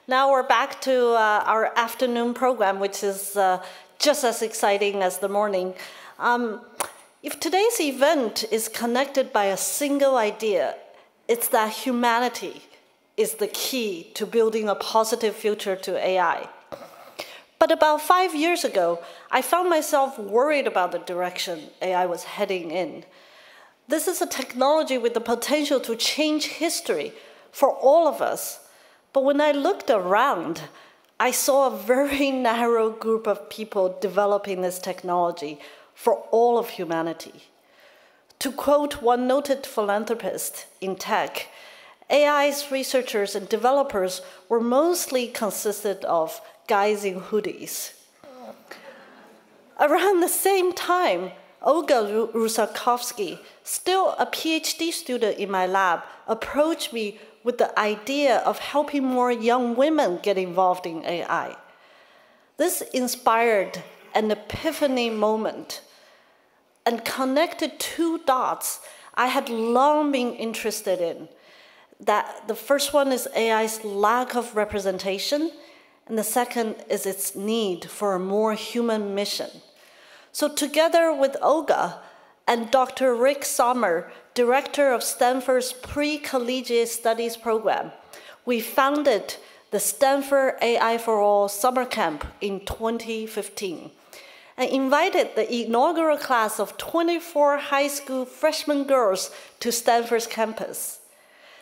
Now we're back to our afternoon program, which is just as exciting as the morning. If today's event is connected by a single idea, it's that humanity is the key to building a positive future to AI. But about 5 years ago, I found myself worried about the direction AI was heading in. This is a technology with the potential to change history for all of us. But when I looked around, I saw a very narrow group of people developing this technology for all of humanity. To quote one noted philanthropist in tech, AI's researchers and developers were mostly consisted of guys in hoodies. Around the same time, Olga Rusakovsky, still a PhD student in my lab, approached me with the idea of helping more young women get involved in AI. This inspired an epiphany moment and connected two dots I had long been interested in. That the first one is AI's lack of representation, and the second is its need for a more human mission. So together with Olga and Dr. Rick Sommer, director of Stanford's Pre-Collegiate Studies program, we founded the Stanford AI for All Summer Camp in 2015 and invited the inaugural class of 24 high school freshman girls to Stanford's campus.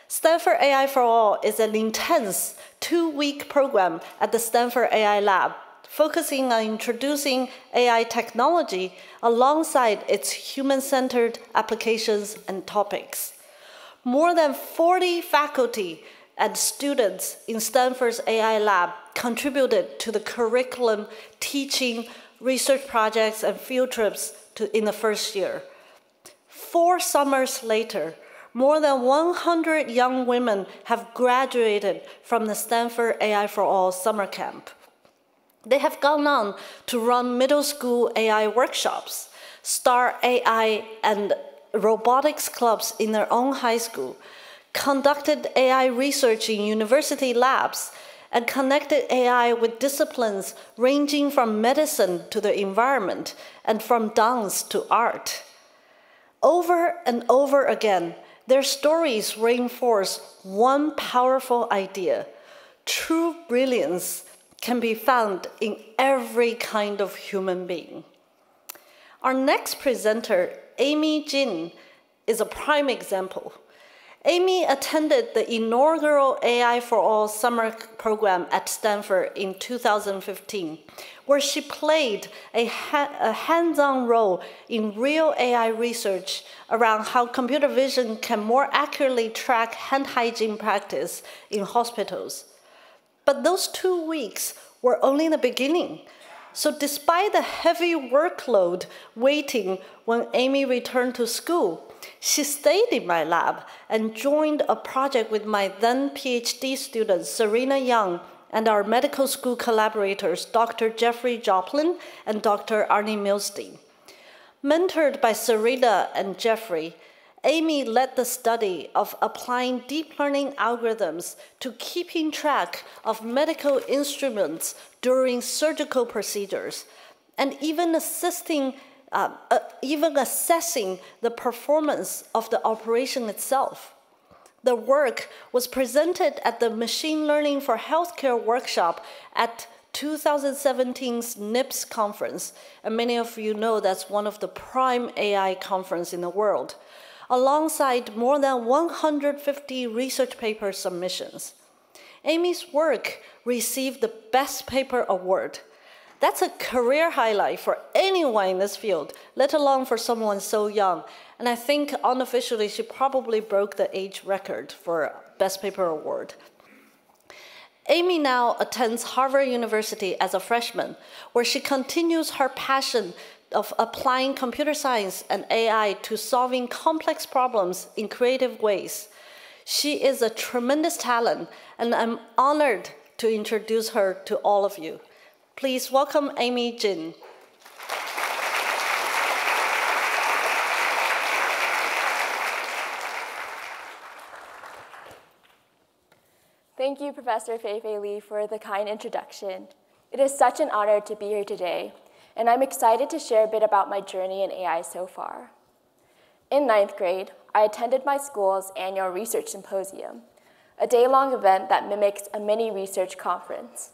Stanford AI for All is an intense 2-week program at the Stanford AI Lab, focusing on introducing AI technology alongside its human-centered applications and topics. More than 40 faculty and students in Stanford's AI Lab contributed to the curriculum, teaching, research projects, and field trips in the first year. 4 summers later, more than 100 young women have graduated from the Stanford AI for All summer camp. They have gone on to run middle school AI workshops, start AI and robotics clubs in their own high school, conducted AI research in university labs, and connected AI with disciplines ranging from medicine to the environment and from dance to art. Over and over again, their stories reinforce one powerful idea: true brilliance can be found in every kind of human being. Our next presenter, Amy Jin, is a prime example. Amy attended the inaugural AI for All summer program at Stanford in 2015, where she played a hands-on role in real AI research around how computer vision can more accurately track hand hygiene practice in hospitals. But those 2 weeks were only the beginning. So despite the heavy workload waiting when Amy returned to school, she stayed in my lab and joined a project with my then PhD student, Serena Young, and our medical school collaborators, Dr. Jeffrey Joplin and Dr. Arnie Milstein. Mentored by Serena and Jeffrey, Amy led the study of applying deep learning algorithms to keeping track of medical instruments during surgical procedures, and even assessing the performance of the operation itself. The work was presented at the Machine Learning for Healthcare workshop at 2017's NIPS conference, and many of you know that's one of the prime AI conferences in the world, alongside more than 150 research paper submissions. Amy's work received the Best Paper Award. That's a career highlight for anyone in this field, let alone for someone so young. And I think unofficially she probably broke the age record for Best Paper Award. Amy now attends Harvard University as a freshman, where she continues her passion of applying computer science and AI to solving complex problems in creative ways. She is a tremendous talent, and I'm honored to introduce her to all of you. Please welcome Amy Jin. Thank you, Professor Fei-Fei Li, for the kind introduction. It is such an honor to be here today, and I'm excited to share a bit about my journey in AI so far. In 9th grade, I attended my school's annual research symposium, a day-long event that mimics a mini research conference.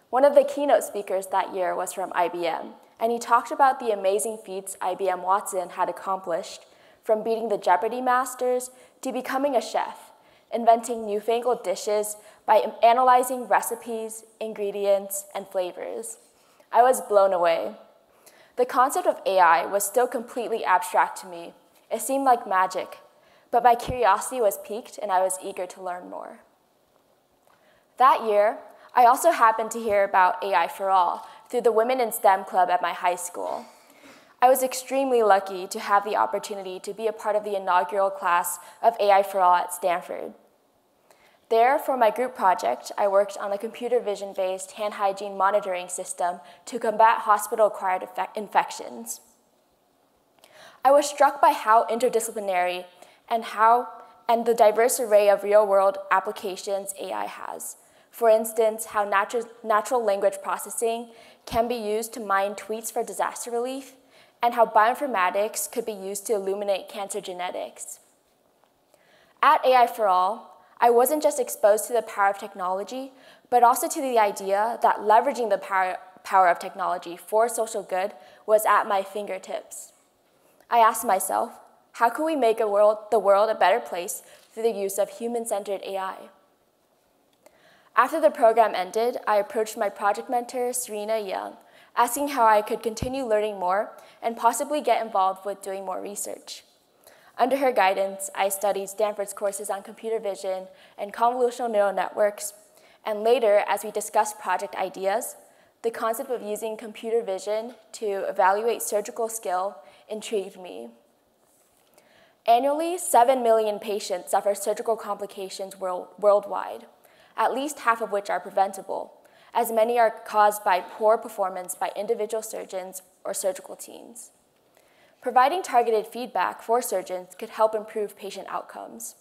One of the keynote speakers that year was from IBM, and he talked about the amazing feats IBM Watson had accomplished, from beating the Jeopardy masters to becoming a chef, inventing newfangled dishes by analyzing recipes, ingredients, and flavors. I was blown away. The concept of AI was still completely abstract to me. It seemed like magic, but my curiosity was piqued and I was eager to learn more. That year, I also happened to hear about AI for All through the Women in STEM club at my high school. I was extremely lucky to have the opportunity to be a part of the inaugural class of AI for All at Stanford. There, for my group project, I worked on a computer vision-based hand hygiene monitoring system to combat hospital-acquired infections. I was struck by how interdisciplinary and the diverse array of real-world applications AI has. For instance, how natural language processing can be used to mine tweets for disaster relief, and how bioinformatics could be used to illuminate cancer genetics. At AI for All, I wasn't just exposed to the power of technology, but also to the idea that leveraging the power of technology for social good was at my fingertips. I asked myself, how can we make the world a better place through the use of human-centered AI? After the program ended, I approached my project mentor, Serena Young, asking how I could continue learning more and possibly get involved with doing more research. Under her guidance, I studied Stanford's courses on computer vision and convolutional neural networks, and later, as we discussed project ideas, the concept of using computer vision to evaluate surgical skill intrigued me. Annually, 7 million patients suffer surgical complications worldwide, at least half of which are preventable, as many are caused by poor performance by individual surgeons or surgical teams. Providing targeted feedback for surgeons could help improve patient outcomes.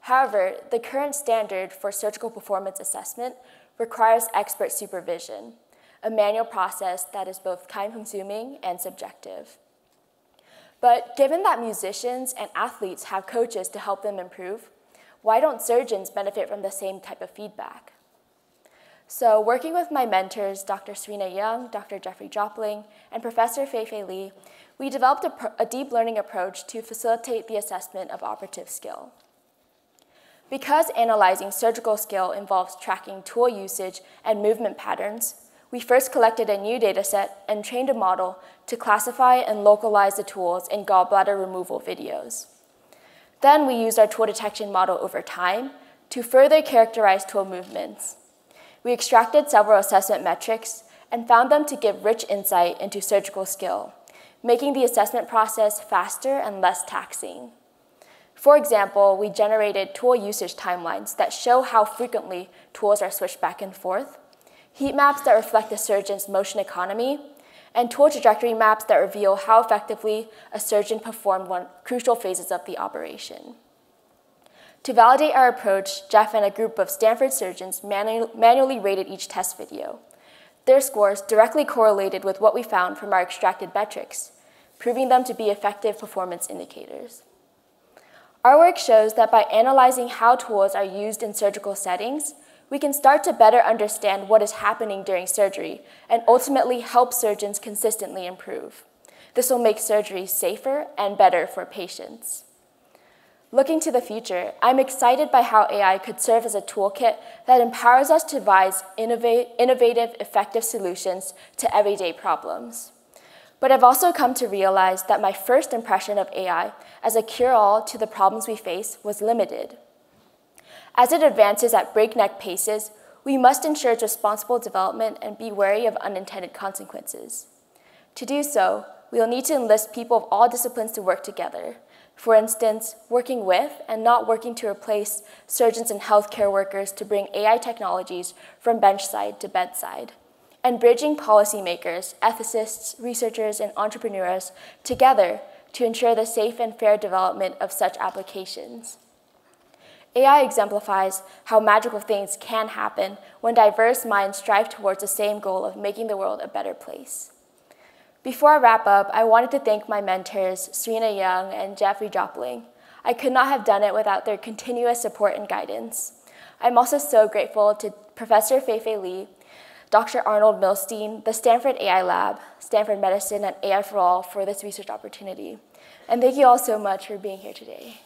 However, the current standard for surgical performance assessment requires expert supervision, a manual process that is both time-consuming and subjective. But given that musicians and athletes have coaches to help them improve, why don't surgeons benefit from the same type of feedback? So working with my mentors, Dr. Serena Young, Dr. Jeffrey Jopling, and Professor Fei-Fei Li, we developed a deep learning approach to facilitate the assessment of operative skill. Because analyzing surgical skill involves tracking tool usage and movement patterns, we first collected a new dataset and trained a model to classify and localize the tools in gallbladder removal videos. Then we used our tool detection model over time to further characterize tool movements. We extracted several assessment metrics and found them to give rich insight into surgical skill, making the assessment process faster and less taxing. For example, we generated tool usage timelines that show how frequently tools are switched back and forth, heat maps that reflect the surgeon's motion economy, and tool trajectory maps that reveal how effectively a surgeon performed crucial phases of the operation. To validate our approach, Jeff and a group of Stanford surgeons manually rated each test video. Their scores directly correlated with what we found from our extracted metrics, proving them to be effective performance indicators. Our work shows that by analyzing how tools are used in surgical settings, we can start to better understand what is happening during surgery and ultimately help surgeons consistently improve. This will make surgery safer and better for patients. Looking to the future, I'm excited by how AI could serve as a toolkit that empowers us to devise innovative, effective solutions to everyday problems. But I've also come to realize that my first impression of AI as a cure-all to the problems we face was limited. As it advances at breakneck paces, we must ensure its responsible development and be wary of unintended consequences. To do so, we will need to enlist people of all disciplines to work together. For instance, working with and not working to replace surgeons and healthcare workers to bring AI technologies from benchside to bedside, and bridging policymakers, ethicists, researchers, and entrepreneurs together to ensure the safe and fair development of such applications. AI exemplifies how magical things can happen when diverse minds strive towards the same goal of making the world a better place. Before I wrap up, I wanted to thank my mentors, Serena Young and Jeffrey Jopling. I could not have done it without their continuous support and guidance. I'm also so grateful to Professor Fei-Fei Li, Dr. Arnold Milstein, the Stanford AI Lab, Stanford Medicine, and AI for All for this research opportunity. And thank you all so much for being here today.